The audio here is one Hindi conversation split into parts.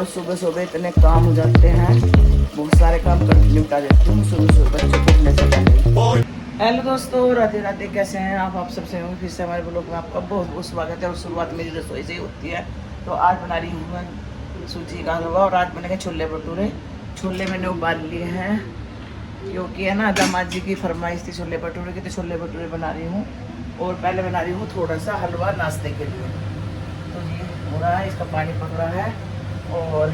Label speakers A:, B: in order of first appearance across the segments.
A: और सुबह सुबह इतने काम हो जाते हैं, बहुत सारे काम कर निपटा देती हूँ सुबह सुबह बच्चों को उठने से पहले। हेलो दोस्तों, राधे राधे, कैसे हैं आप सबसे हूँ फिर से हमारे ब्लॉग में आपका बहुत बहुत स्वागत है। और शुरुआत मेरी रसोई से ही होती है। तो आज बना रही हूँ मैं सूजी का हलवा और आज बनेंगे छोले भटूरे। छोले मैंने उबाल लिए हैं क्योंकि है ना दामाद जी की फरमाइश थी छोले भटूरे की, तो छोले भटूरे बना रही हूँ। और पहले बना रही हूँ थोड़ा सा हलवा नाश्ते के लिए। तो ये हो रहा है, इसका पानी पक रहा है। और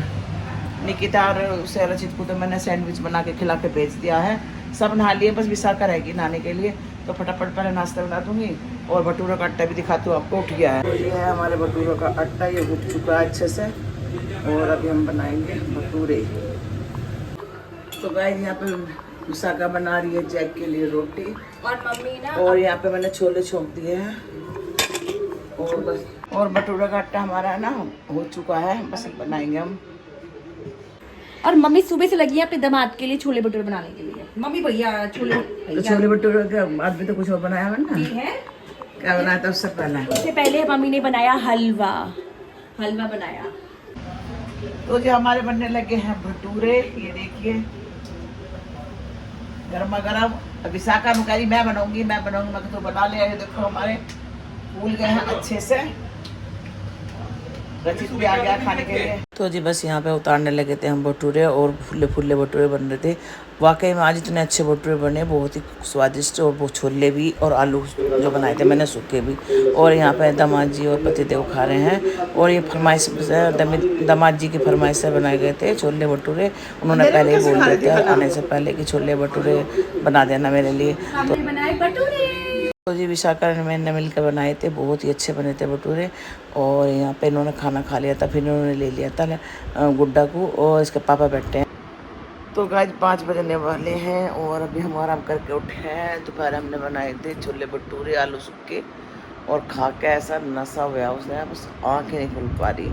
A: निकिता और उसे रचित को तो मैंने सैंडविच बना के खिला के भेज दिया है। सब नहा लिए, बस विशाखा रहेगी नहाने के लिए। तो फटाफट पहले नाश्ता बना दूंगी और भटूरे का आटा भी दिखाती हूँ आपको, उठ गया है। तो ये है हमारे भटूरों का आटा, ये उठ चुका है अच्छे से। और अभी हम बनाएंगे भटूरे। तो गाइस यहाँ पे विशाखा बना रही है जैक के लिए रोटी
B: और मम्मी ना,
A: और यहाँ पे मैंने छोले छोंक दिए हैं। और बस, और भटूरे का आटा हमारा है ना हो चुका है, बस बनाएंगे हम।
B: और मम्मी सुबह से लगी है अपने दामाद के लिए छोले भटूरे बनाने के लिए। मम्मी भैया
A: तो छोले भटूरे के बाद भी तो कुछ और बनाया है ना।
B: है
A: क्या बनाया था उससे पहले?
B: उससे पहले मम्मी ने बनाया हलवा बनाया।
A: तो जो हमारे बनने लगे हैं भटूरे, ये देखिए गर्मा गर्म। अब विशाखा में कह रही मैं बनाऊंगी मैं तो बना ले। ये देखो हमारे फूल गए हैं अच्छे से। रचित भी आ गया खाने के लिए। तो जी बस यहाँ पे उतारने लगे थे हम भटूरे और फुल्ले फुल्ले भटूरे बन रहे थे। वाकई में आज इतने अच्छे भटूरे बने, बहुत ही स्वादिष्ट। और वो छोले भी और आलू जो बनाए थे मैंने सूखे भी। और यहाँ पे दामाद जी और पतिदेव खा रहे हैं। और ये फरमाइश दामाद जी की फरमाइश से बनाए गए थे छोले भटूरे। उन्होंने पहले ही बोल दिया था आने से पहले कि छोले भटूरे बना देना मेरे लिए। तो जी विशाखा ने मैंने मिलकर बनाए थे, बहुत ही अच्छे बने थे भटूरे। और यहाँ पे इन्होंने खाना खा लिया था, फिर इन्होंने ले लिया था गुड्डा को और इसके पापा बैठे हैं। तो गाइस 5 बजने वाले हैं और अभी हम आराम करके उठे हैं। दोपहर हमने बनाए थे छोले भटूरे आलू सुक्के और खा के ऐसा नशा हुआ उसने, बस आँखें नहीं खुल पा रही।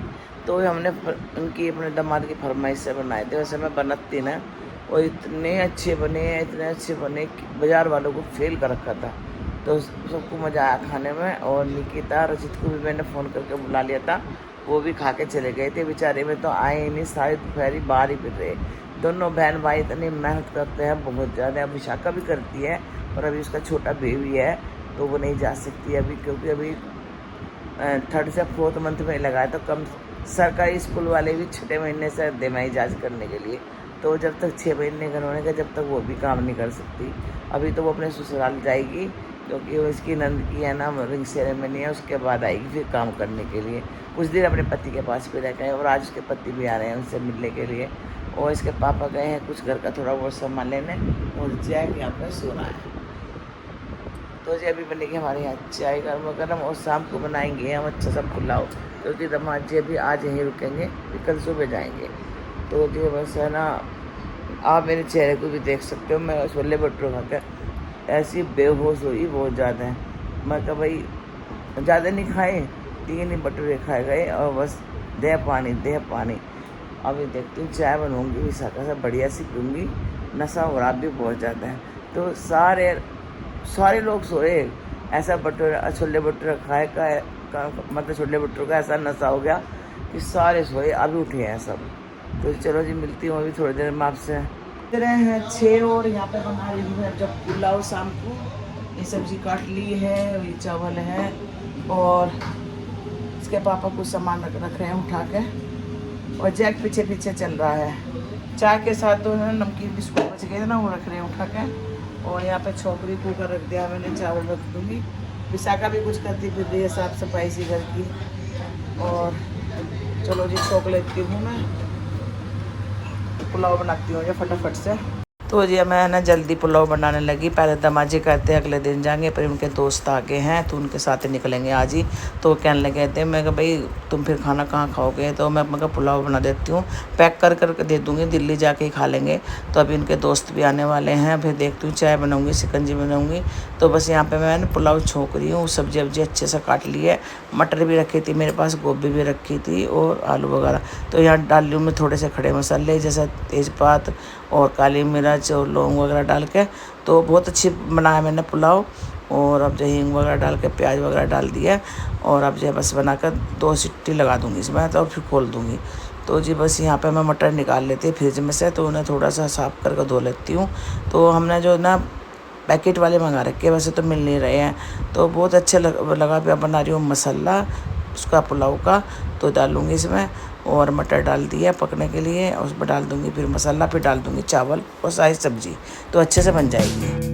A: तो हमने उनकी अपने दामाद की फरमाइश से बनाए थे। वैसे मैं बनाती ना, और इतने अच्छे बने कि बाज़ार वालों को फेल कर रखा था। तो सबको मज़ा आया खाने में। और निकिता रचित को भी मैंने फ़ोन करके बुला लिया था, वो भी खा के चले गए थे। बेचारे में तो आए ही नहीं, सारी दोपहरी बाहर ही फिर रहे। दोनों बहन भाई इतनी मेहनत करते हैं बहुत ज़्यादा। अब विशाखा भी करती है और अभी उसका छोटा बेबी है तो वो नहीं जा सकती अभी, क्योंकि अभी 3rd से 4th मंथ में लगाया। तो कम सरकारी स्कूल वाले भी 6 महीने से देना इजाज़ करने के लिए। तो जब तक 6 महीने का होने का, जब तक वो भी काम नहीं कर सकती। अभी तो वो अपने ससुराल जाएगी क्योंकि वो इसकी नंद की है ना रिंग सेरेमनी है, उसके बाद आएगी फिर काम करने के लिए। कुछ देर अपने पति के पास भी रह गए और आज उसके पति भी आ रहे हैं उनसे मिलने के लिए। और इसके पापा गए हैं कुछ घर का थोड़ा बहुत सामान लेने और जैक यहाँ पर सो रहा है। तो जी अभी बनेगी हमारे यहाँ चाय गर्म गर्म और शाम को बनाएंगे हम अच्छा सा पुलाव, क्योंकि दामाद जी अभी आज यहीं रुकेंगे, फिर कल सुबह जाएंगे। तो जी बस है ना, आप मेरे चेहरे को भी देख सकते हो, मैं छोले भटूरे खा कर ऐसी बेहोश हुई बहुत ज़्यादा है। मैं कहा भाई ज़्यादा नहीं खाए, 3 ही भटूरे खाए गए और बस दे पानी। अभी देखती हूँ चाय बनूँगी विशाखा से बढ़िया सी पीऊँगी। नशा हो रहा भी बहुत ज़्यादा है। तो सारे लोग सोए, ऐसा भटूरे छोले भटूरे खाए का मतलब छोले भटूरे का ऐसा नशा हो गया कि सारे सोए, अभी उठे हैं सब। तो चलो जी मिलती हूँ अभी थोड़ी देर में आपसे। रहे हैं 6 और यहाँ पे बना रही हूँ जब पुलाव शाम को। ये सब्जी काट ली है, ये चावल है और इसके पापा कुछ सामान रख रहे हैं उठा के। और जैक पीछे चल रहा है। चाय के साथ तो है नमकीन बिस्कुट बच गए थे ना, वो रख रहे हैं उठा के। और यहाँ पे छोकरी कुकर रख दिया मैंने, चावल रख दूँगी। विशाखा भी कुछ करती फिर रही है साफ सफाई सी घर की। और चलो जी छोक लेती हूँ मैं, पुलाव बनाती हूँ फटाफट से। तो जी मैं ना जल्दी पुलाव बनाने लगी। पहले दामाद जी कहते हैं अगले दिन जाएंगे, पर उनके दोस्त आ गए हैं तो उनके साथ ही निकलेंगे आज ही। तो वो कहने लगे थे, मैं कहा भाई तुम फिर खाना कहाँ खाओगे? तो मैं कहा पुलाव बना देती हूँ, पैक कर दे दूँगी, दिल्ली जाके ही खा लेंगे। तो अभी उनके दोस्त भी आने वाले हैं, फिर देखती हूँ चाय बनाऊँगी शिकंजी बनाऊँगी। तो बस यहाँ पर मैंने पुलाव छोंक रही हूँ, सब्जी अच्छे से काट ली है। मटर भी रखी थी मेरे पास, गोभी भी रखी थी और आलू वगैरह। तो यहाँ डाल लूँ मैं थोड़े से खड़े मसाले जैसे तेज़पात और काली मिर्च और लौंग वगैरह डाल के। तो बहुत अच्छी बनाया मैंने पुलाव। और अब जो हींग वगैरह डाल के प्याज वगैरह डाल दिया। और अब जो बस बनाकर 2 सीटी लगा दूँगी इसमें तो फिर खोल दूँगी। तो जी बस यहाँ पे मैं मटर निकाल लेती फ्रिज में से, तो उन्हें थोड़ा सा साफ़ करके धो लेती हूँ। तो हमने जो ना पैकेट वाले मंगा रखे, वैसे तो मिल नहीं रहे हैं, तो बहुत अच्छे लगा। मैं बना रही हूँ मसाला उसका पुलाव का, तो डालूँगी इसमें, और मटर डाल दिया पकने के लिए, और उसमें डाल दूँगी फिर मसाला, फिर डाल दूँगी चावल और सारी सब्ज़ी, तो अच्छे से बन जाएगी।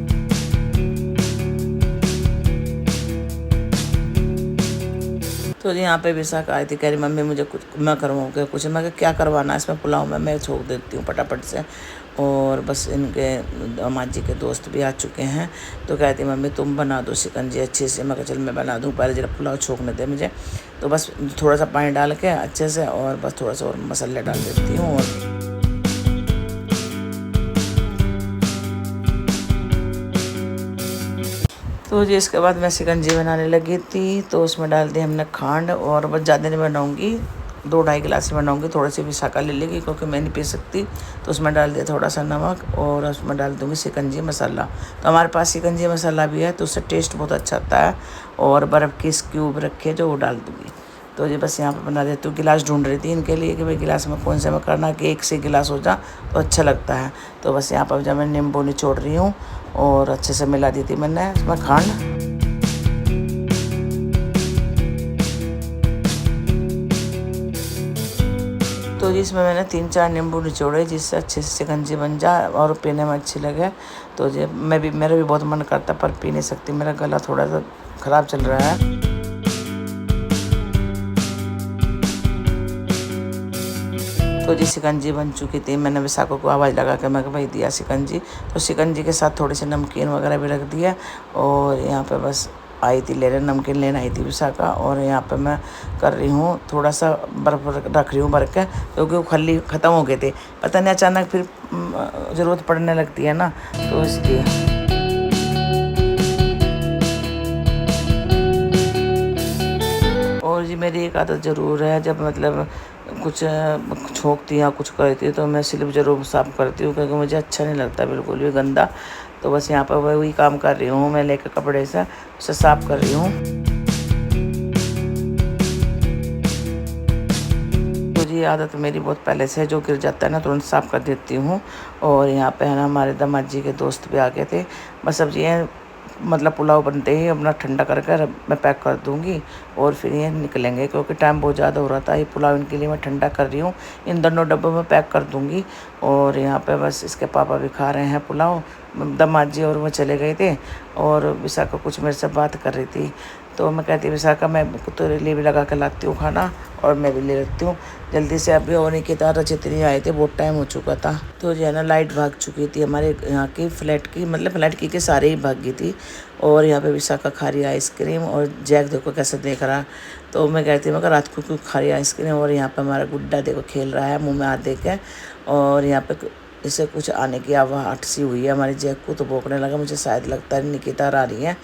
A: तो जी यहाँ पे विशाखा आई थी, कह रही मम्मी मुझे कुछ मैं करवाऊँ कुछ। मैं क्या करवाना है इसमें पुलाव में, मैं छोड़ देती हूँ फटाफट से। और बस इनके दामाद जी के दोस्त भी आ चुके हैं, तो कहती मम्मी तुम बना दो शिकंजी अच्छे से। मैं चल मैं बना दूँ, पहले जरा पुलाव छोकने दे मुझे। तो बस थोड़ा सा पानी डाल के अच्छे से, और बस थोड़ा सा और मसाले डाल देती हूँ। और तो जी इसके बाद मैं शिकंजी बनाने लगी थी, तो उसमें डाल दी हमने खांड, और बस ज़्यादा नहीं बनाऊँगी, 2-2.5 गिलास बनाऊँगी। थोड़ी सी विशाखा ले लेगी क्योंकि मैं नहीं पी सकती, तो उसमें डाल दिया थोड़ा सा नमक, और उसमें डाल दूँगी शिकंजी मसाला। तो हमारे पास शिकंजी मसाला भी है, तो उससे टेस्ट बहुत अच्छा आता है। और बर्फ़ की क्यूब रखे जो वो डाल दूँगी। तो जी बस यहाँ पर बना देती हूँ। गिलास ढूंढ रही थी इनके लिए कि भाई गिलास में कौन से में करना, कि एक से गिलास हो जा तो अच्छा लगता है। तो बस यहाँ पर जब मैं नींबू निचोड़ रही हूँ, और अच्छे से मिला दी थी मैंने इसमें खांड। तो जी इसमें मैंने 3-4 नींबू निचोड़े, जिससे अच्छे से शिकंजी बन जाए और पीने में अच्छी लगे। तो जी मेरा भी बहुत मन करता, पर पी नहीं सकती, मेरा गला थोड़ा सा ख़राब चल रहा है। तो जी शिकंजी बन चुकी थी। मैंने विशाखा को आवाज़ लगा के मैं भाई दिया शिकंजी, तो शिकंजी के साथ थोड़ी सी नमकीन वगैरह भी रख दिया। और यहाँ पे बस आई थी लेने, नमकीन लेने आई थी विशाखा। और यहाँ पे मैं कर रही हूँ थोड़ा सा बर्फ़ रख रही हूँ भर के, क्योंकि वो खली ख़त्म हो गए थे। पता नहीं अचानक फिर ज़रूरत पड़ने लगती है ना, तो इसलिए। और जी मेरी एक आदत ज़रूर है, जब मतलब कुछ छोंकती या कुछ करती है तो मैं स्लिप ज़रूर साफ़ करती हूँ, क्योंकि मुझे अच्छा नहीं लगता बिल्कुल भी गंदा। तो बस यहाँ पर वही काम कर रही हूँ, मैं लेकर कपड़े से उसे साफ़ कर रही हूँ। तो जी आदत मेरी बहुत पहले से है, जो गिर जाता है ना तुरंत साफ़ कर देती हूँ। और यहाँ पे है ना हमारे दामाद जी के दोस्त भी आ गए थे। बस सब्जियाँ मतलब पुलाव बनते ही अपना ठंडा कर कर मैं पैक कर दूँगी, और फिर ये निकलेंगे, क्योंकि टाइम बहुत ज़्यादा हो रहा था। ये पुलाव इनके लिए मैं ठंडा कर रही हूँ, इन दोनों डब्बों में पैक कर दूँगी। और यहाँ पे बस इसके पापा भी खा रहे हैं पुलाव, दामाद जी और वो चले गए थे। और विशाखा कुछ मेरे से बात कर रही थी, तो मैं कहती विशाखा मैं तेरे लिए भी लगा कर लाती हूँ खाना, और मैं भी ले लेती हूँ जल्दी से। अभी और निकिता रचित नहीं आए थे, बहुत टाइम हो चुका था। तो जो है ना लाइट भाग चुकी थी हमारे यहाँ की फ्लैट की, मतलब फ्लैट की के सारे ही भाग गई थी। और यहाँ पे विशाखा खा रही आइसक्रीम, और जैक देखो कैसे देख रहा। तो मैं कहती मैं रात को क्यों खा रही आइसक्रीम। और यहाँ पे हमारा गुड्डा देखो खेल रहा है मुँह में हाथ दे के। और यहाँ पे इसे कुछ आने की आवाज़ सी हुई है हमारे जैक को, तो भौंकने लगा। मुझे शायद लगता है निकिता आ रही है।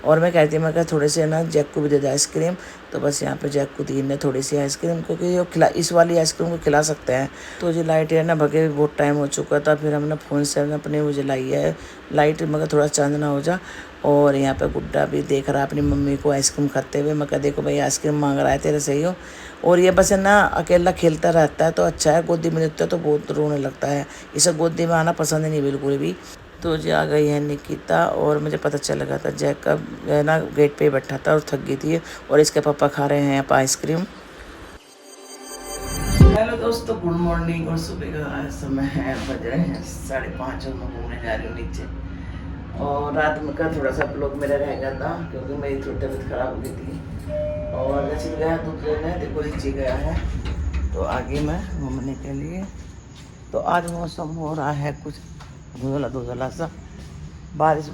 A: और मैं कहती मैं कहा थोड़े से ना जैक को भी दे दे आइसक्रीम। तो बस यहाँ पे जैक को दी ने थोड़ी सी आइसक्रीम, क्योंकि वो इस वाली आइसक्रीम को खिला सकते हैं। तो जी लाइट है ना भगे भी बहुत टाइम हो चुका था, फिर हमने फ़ोन से अपने वो जलाई है लाइट, मगर थोड़ा चांदना हो जा। और यहाँ पे गुड्डा भी देख रहा है अपनी मम्मी को आइसक्रीम खाते हुए। मैं कहा देखो भाई आइसक्रीम मांग रहा है तेरे सही हो। और ये बस है ना अकेला खेलता रहता है तो अच्छा है, गोदी में लेता है तो बहुत रोने लगता है, इसे गोदी में आना पसंद नहीं बिल्कुल भी। तो जी आ गई है निकिता, और मुझे पता चल गया था जैक का है ना गेट पे ही बैठा था और थक गई थी। और इसके पापा खा रहे हैं आप आइसक्रीम। हेलो दोस्तों, गुड मॉर्निंग। और सुबह का समय है, बज रहे हैं 5:30 और मैं घूमने जा रही हूँ नीचे। और रात में का थोड़ा सा ब्लॉग मेरा रह गया था, क्योंकि मेरी थोड़ी तबीयत ख़राब हो गई थी। और रचित गया दूध लेने, देखो नीचे गया है, तो आगे मैं घूमने के लिए। तो आज मौसम हो रहा है कुछ धुंधला धुंधला सा, बारिश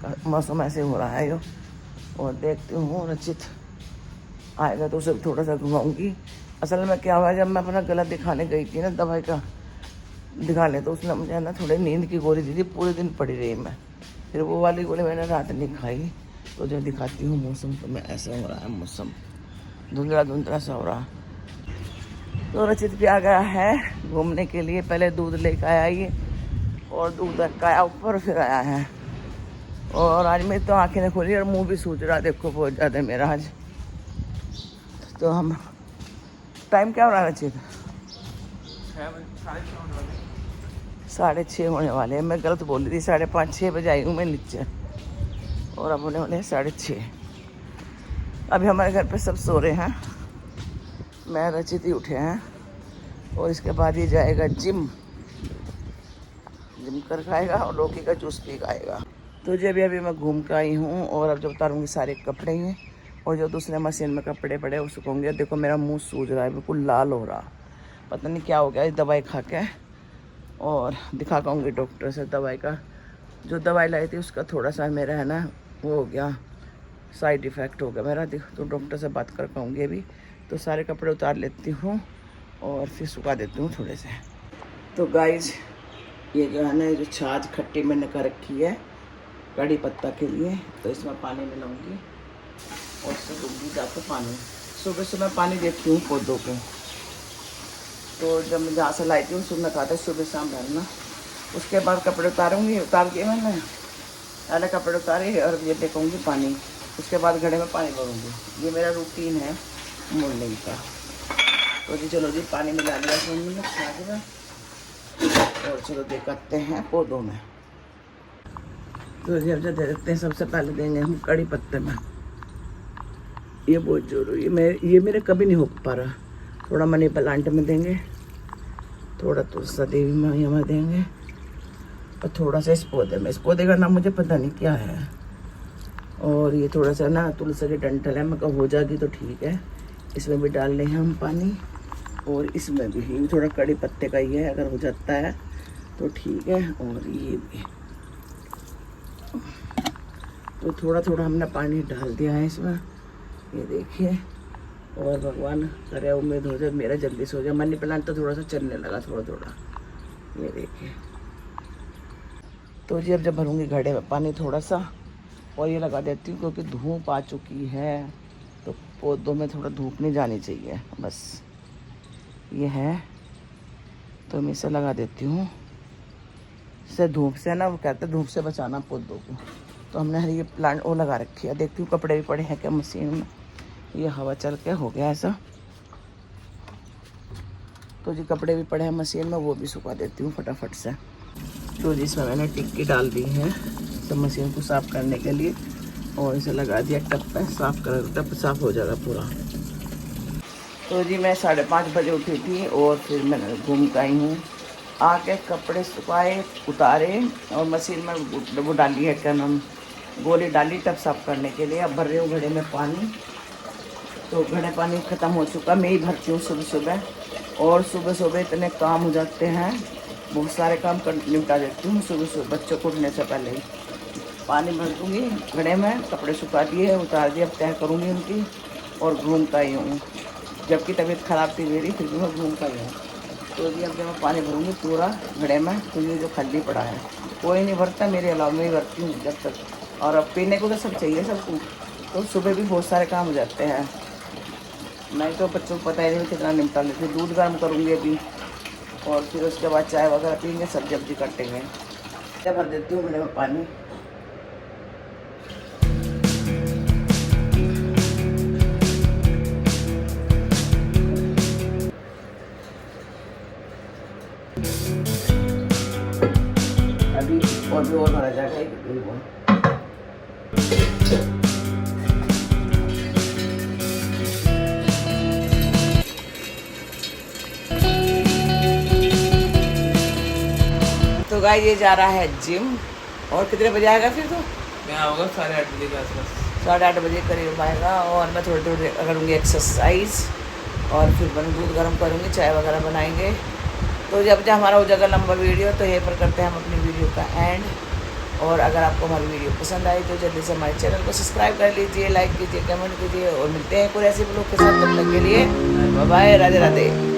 A: का मौसम ऐसे हो रहा है यो। और देखती हूँ रचित आएगा तो उसे थोड़ा सा घुमाऊँगी। असल में क्या हुआ, जब मैं अपना गला दिखाने गई थी ना दवाई का दिखाने, तो उसने मुझे ना थोड़ी नींद की गोली दी थी, पूरे दिन पड़ी रही मैं। फिर वो वाली गोली मैंने रात नहीं खाई। तो जो दिखाती हूँ मौसम, तो मैं ऐसा हो रहा है मौसम, धुंधला धुंधला सा हो रहा। तो रचित भी आ गया है घूमने के लिए। पहले दूध लेकर आया ये, और दूध रखाया ऊपर, फिर आया है। और आज मेरी तो आँखें नहीं खोली और मुंह भी सूज रहा, देखो बहुत ज़्यादा मेरा आज। तो हम टाइम क्या हो रहा है रचित? 6:30 होने वाले हैं। मैं गलत बोल रही थी, 5:30 6 बजे आई हूँ मैं नीचे और अब होने वाले हैं 6:30। अभी हमारे घर पे सब सो रहे हैं, मैं रचित ही उठे हैं और इसके बाद ये जाएगा जिम कर खाएगा और लौकी का जूस पी खाएगा। तो जी अभी मैं घूम कर आई हूँ और अब जब उतारूँगी सारे कपड़े हैं और जो दूसरे मशीन में कपड़े पड़े वो सुखाऊंगे। देखो मेरा मुंह सूज रहा है, बिल्कुल लाल हो रहा, पता नहीं क्या हो गया इस दवाई खा के। और दिखा पाऊँगी डॉक्टर से, दवाई का जो दवाई लाई थी उसका थोड़ा सा मेरा है ना वो हो गया, साइड इफ़ेक्ट हो गया मेरा। तो डॉक्टर से बात कर पाऊँगी अभी। तो सारे कपड़े उतार लेती हूँ और फिर सुखा देती हूँ थोड़े से। तो गाइज ये जो है ना जो छाछ खट्टी मैंने कर रखी है कड़ी पत्ता के लिए, तो इसमें पानी मिलाऊंगी और इससे दूंगी जाकर पानी। सुबह सुबह पानी देती हूँ पौधों को। तो जब मैं जहाँ से लाई थी सुबह कहा था सुबह शाम भरना। उसके बाद कपड़े उतारूँगी, उतार के मैंने पहले कपड़े उतारे और ये देखूँगी पानी, उसके बाद घड़े में पानी भरूँगी। ये मेरा रूटीन है मॉर्निंग का। तो जी चलो जी पानी मिला लिया हमने छाछ में और चलो देखते हैं पौधों में। तो जी अब जो देखते हैं सबसे पहले देंगे हम कड़ी पत्ते में। ये बहुत जरूरी है, ये मेरे कभी नहीं हो पा रहा। थोड़ा मनी प्लांट में देंगे, थोड़ा तुलसा देवी मैया में देंगे और थोड़ा सा इस पौधे में। इस पौधे का नाम मुझे पता नहीं क्या है। और ये थोड़ा सा ना तुलसी की डंठल है, मैं कहा हो जाएगी तो ठीक है। इसमें भी डाल लें हम पानी और इसमें भी, ये थोड़ा कड़ी पत्ते का ही है, अगर हो जाता है तो ठीक है। और ये भी तो थोड़ा थोड़ा हमने पानी डाल दिया है इसमें, ये देखिए। और भगवान करे उम्मीद हो जाए मेरा जल्दी से हो जाए। मनी प्लांट तो थोड़ा सा चलने लगा थोड़ा थोड़ा, ये देखिए। तो जी अब जब भरूँगी घड़े में पानी थोड़ा सा और ये लगा देती हूँ क्योंकि धूप आ चुकी है तो पौधों में थोड़ा धूप नहीं जानी चाहिए, बस ये है। तो मैं इसे लगा देती हूँ, इससे धूप से ना वो कहते हैं धूप से बचाना पौधों को। तो हमने ये प्लांट वो लगा रखी है। देखती हूँ कपड़े भी पड़े हैं क्या मशीन में, ये हवा चल के हो गया ऐसा। तो जी कपड़े भी पड़े हैं मशीन में, वो भी सुखा देती हूँ फटाफट से। तो जी इसमें मैंने टिक्की डाल दी है सब मशीन को साफ़ करने के लिए और इसे लगा दिया टप पे, साफ़ कर टप साफ़ हो जाएगा पूरा। तो जी मैं 5:30 बजे उठी थी और फिर मैंने घूम के आई हूँ। आके कपड़े सुखाए उतारे और मशीन में वो डाली है क्या नाम गोली डाली टब साफ़ करने के लिए। अब भर रही हूँ घड़े में पानी। तो घड़े पानी ख़त्म हो चुका, मैं ही भरती हूँ सुबह सुबह। और सुबह सुबह इतने काम हो जाते हैं, बहुत सारे काम कर निपटा देती हूँ सुबह सुबह बच्चों को उठने से पहले ही। पानी भर दूँगी घड़े में, कपड़े सुखा दिए उतार दिए, अब तय करूँगी उनकी और घूम का ही हूँ। जबकि तबीयत ख़राब थी मेरी फिर भी मैं घूम का ही हूँ। तो ये अब जब मैं पानी भरूँगी पूरा घड़े में, तो ये जो खाली पड़ा है कोई नहीं भरता, मेरे अलावा मैं ही भरती हूँ जब तक। और अब पीने को तो सब चाहिए सबको, तो सुबह भी बहुत सारे काम हो जाते हैं। नहीं तो बच्चों को पता ही नहीं कितना निपटा लेती। दूध गर्म करूँगी अभी और फिर उसके बाद चाय वगैरह पीएंगे, सब्जी वब्जी कटेंगे। जब भर देती हूँ घड़े में पानी। अभी और भरा जाएगा। तो गाइस ये जा रहा है जिम और कितने बजे आएगा फिर? तो
C: मैं आऊँगा 8:30 बजे के आसपास।
A: 8:30 बजे करीब आएगा और मैं थोड़ी थोड़ी करूँगी एक्सरसाइज और फिर दूध गर्म करूँगी, चाय वगैरह बनाएंगे। तो जब हमारा हो जाएगा लंबा वीडियो तो यहीं पर करते हैं हम अपनी वीडियो का एंड। और अगर आपको हमारी वीडियो पसंद आई तो जल्दी से हमारे चैनल को सब्सक्राइब कर लीजिए, लाइक कीजिए, कमेंट कीजिए और मिलते हैं कोई ऐसे ब्लॉग के साथ। तब तक के लिए बाय बाय, राधे राधे।